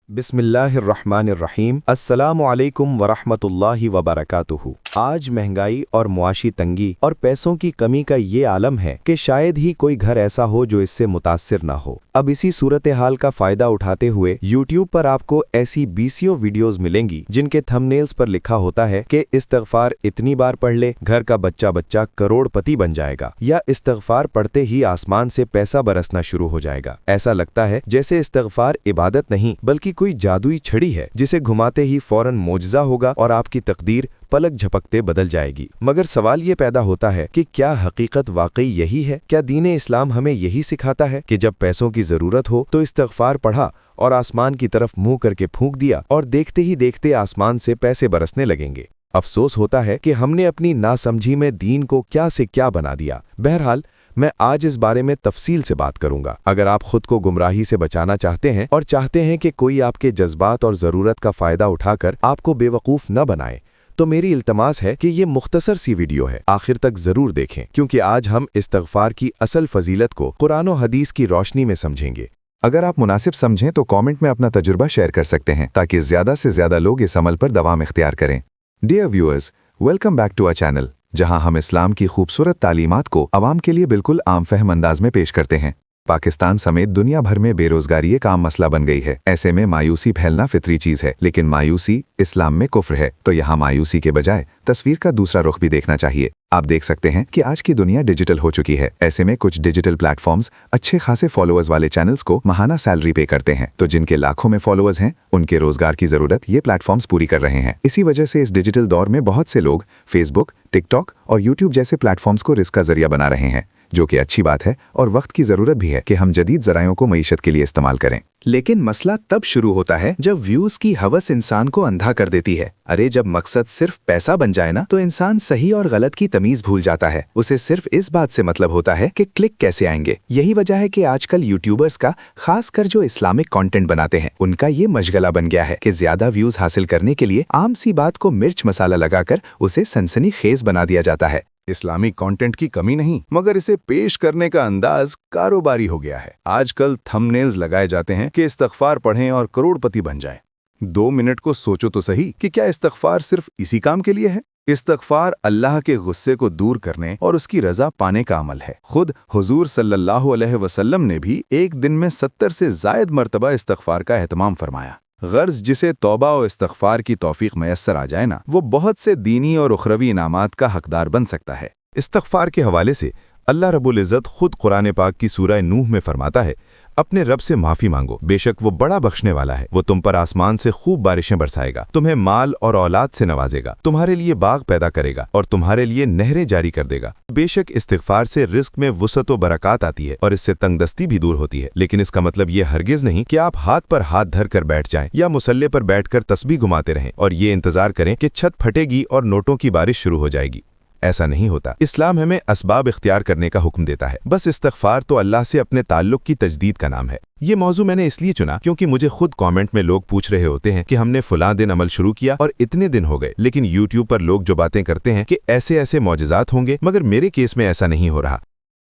बिस्मिल्लाहिर्रहमानिर्रहीम। अस्सलामु अलैकुम वरहमतुल्लाहि वबरकातुहू। आज महंगाई और मुआशी तंगी और पैसों की कमी का ये आलम है कि शायद ही कोई घर ऐसा हो जो इससे मुतासिर ना हो। अब इसी सूरत हाल का फ़ायदा उठाते हुए यूट्यूब पर आपको ऐसी बीसियों वीडियोज़ मिलेंगी जिनके थंबनेल्स पर लिखा होता है कि इस्तग़फ़ार इतनी बार पढ़ ले घर का बच्चा बच्चा करोड़पति बन जाएगा, या इस्तग़फ़ार पढ़ते ही आसमान से पैसा बरसना शुरू हो जाएगा। ऐसा लगता है जैसे इस्तग़फ़ार इबादत नहीं बल्कि कोई जादुई छड़ी है जिसे घुमाते ही फौरन मोजज़ा होगा और आपकी तकदीर पलक झपकते बदल जाएगी। मगर सवाल ये पैदा होता है कि क्या हकीकत वाकई यही है? क्या दीन इस्लाम हमें यही सिखाता है कि जब पैसों की ज़रूरत हो तो इस्तग़फ़ार पढ़ा और आसमान की तरफ मुंह करके फूंक दिया और देखते ही देखते आसमान से पैसे बरसने लगेंगे? अफसोस होता है कि हमने अपनी नासमझी में दीन को क्या से क्या बना दिया। बहरहाल मैं आज इस बारे में तफसील से बात करूंगा। अगर आप खुद को गुमराही से बचाना चाहते हैं और चाहते हैं कि कोई आपके जज्बात और ज़रूरत का फ़ायदा उठाकर आपको बेवकूफ़ न बनाए, तो मेरी इल्तमास है कि ये मुख्तसर सी वीडियो है, आखिर तक ज़रूर देखें, क्योंकि आज हम इस्तग़फ़ार की असल फजीलत को कुरान और हदीस की रोशनी में समझेंगे। अगर आप मुनासिब समझें तो कमेंट में अपना तजुर्बा शेयर कर सकते हैं ताकि ज़्यादा से ज़्यादा लोग इस अमल पर दवाम इख्तियार करें। Dear viewers, welcome back to our channel, जहां हम इस्लाम की खूबसूरत तालीमात को आवाम के लिए बिल्कुल आम फहम अंदाज में पेश करते हैं। पाकिस्तान समेत दुनिया भर में बेरोजगारी एक आम मसला बन गई है। ऐसे में मायूसी फैलना फितरी चीज़ है, लेकिन मायूसी इस्लाम में कुफ्र है, तो यहाँ मायूसी के बजाय तस्वीर का दूसरा रुख भी देखना चाहिए। आप देख सकते हैं कि आज की दुनिया डिजिटल हो चुकी है। ऐसे में कुछ डिजिटल प्लेटफॉर्म्स अच्छे खासे फॉलोअर्स वाले चैनल्स को माहाना सैलरी पे करते हैं, तो जिनके लाखों में फॉलोअर्स हैं उनके रोजगार की ज़रूरत ये प्लेटफॉर्म्स पूरी कर रहे हैं। इसी वजह से इस डिजिटल दौर में बहुत से लोग फेसबुक, टिकटॉक और यूट्यूब जैसे प्लेटफॉर्म्स को रिस्क का जरिया बना रहे हैं, जो कि अच्छी बात है और वक्त की ज़रूरत भी है कि हम जदीद ज़रायों को मईशत के लिए इस्तेमाल करें। लेकिन मसला तब शुरू होता है जब व्यूज़ की हवस इंसान को अंधा कर देती है। अरे जब मकसद सिर्फ पैसा बन जाए ना, तो इंसान सही और गलत की तमीज़ भूल जाता है। उसे सिर्फ इस बात से मतलब होता है कि क्लिक कैसे आएंगे। यही वजह है कि आजकल यूट्यूबर्स का, खासकर जो इस्लामिक कंटेंट बनाते हैं, उनका ये मशगला बन गया है कि ज़्यादा व्यूज़ हासिल करने के लिए आम सी बात को मिर्च मसाला लगाकर उसे सनसनीखेज बना दिया जाता है। इस्लामिक कंटेंट की कमी नहीं, मगर इसे पेश करने का अंदाज कारोबारी हो गया है। आजकल थंबनेल्स लगाए जाते हैं कि इस्तग़फ़ार पढ़ें और करोड़पति बन जाएं। 2 मिनट को सोचो तो सही कि क्या इस्तग़फ़ार सिर्फ इसी काम के लिए है? इस्तग़फ़ार अल्लाह के गुस्से को दूर करने और उसकी रज़ा पाने का अमल है। खुद हुज़ूर सल्लल्लाहु अलैहि वसल्लम ने भी एक दिन में 70 से ज़ायद मरतबा इस्तग़फ़ार का एहतमाम फरमाया। गर्ज़ जिसे तौबा और इस्तग़फ़ार की तौफ़ीक़ मैसर आ जाए ना, वो बहुत से दीनी और उखरवी इनामात का हकदार बन सकता है। इस्तग़फ़ार के हवाले से अल्लाह रब्बुल इज़्ज़त खुद कुरान पाक की सूरह नूह में फरमाता है, अपने रब से माफ़ी मांगो, बेशक वो बड़ा बख्शने वाला है। वो तुम पर आसमान से खूब बारिशें बरसाएगा, तुम्हें माल और औलाद से नवाजेगा, तुम्हारे लिए बाग पैदा करेगा और तुम्हारे लिए नहरें जारी कर देगा। बेशक इस्तिग़फ़ार से रिज़्क़ में वुसअत व बरक़ात आती है और इससे तंगदस्ती भी दूर होती है, लेकिन इसका मतलब ये हरगिज़ नहीं कि आप हाथ पर हाथ धर कर बैठ जाएं या मुसल्ले पर बैठकर तस्बीह घुमाते रहें और ये इंतज़ार करें कि छत फटेगी और नोटों की बारिश शुरू हो जाएगी। ऐसा नहीं होता। इस्लाम हमें असबाब इख्तियार करने का हुक्म देता है। बस इस्तग़फ़ार तो अल्लाह से अपने ताल्लुक़ की तजदीद का नाम है। ये मौजू मैंने इसलिए चुना क्योंकि मुझे खुद कमेंट में लोग पूछ रहे होते हैं कि हमने फलां दिन अमल शुरू किया और इतने दिन हो गए, लेकिन यूट्यूब पर लोग जो बातें करते हैं कि ऐसे ऐसे मौजज़ात होंगे, मगर मेरे केस में ऐसा नहीं हो रहा।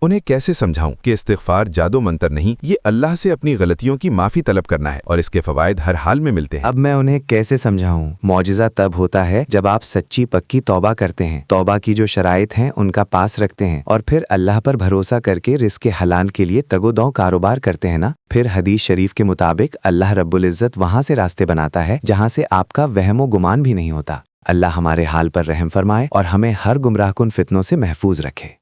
उन्हें कैसे समझाऊं कि इस्तिग़फ़ार जादू मंतर नहीं, ये अल्लाह से अपनी गलतियों की माफ़ी तलब करना है और इसके फ़वाइद हर हाल में मिलते हैं। अब मैं उन्हें कैसे समझाऊं? मौजिज़ा तब होता है जब आप सच्ची पक्की तौबा करते हैं, तौबा की जो शराइत हैं उनका पास रखते हैं और फिर अल्लाह पर भरोसा करके रिज़्क़ के हलाल के लिए तगोदौ कारोबार करते हैं ना। फिर हदीस शरीफ के मुताबिक अल्लाह रब्बुल इज़्ज़त वहाँ से रास्ते बनाता है जहाँ से आपका वहम व गुमान भी नहीं होता। अल्लाह हमारे हाल पर रहम फरमाए और हमें हर गुमराहकुन फितनों से महफूज रखे।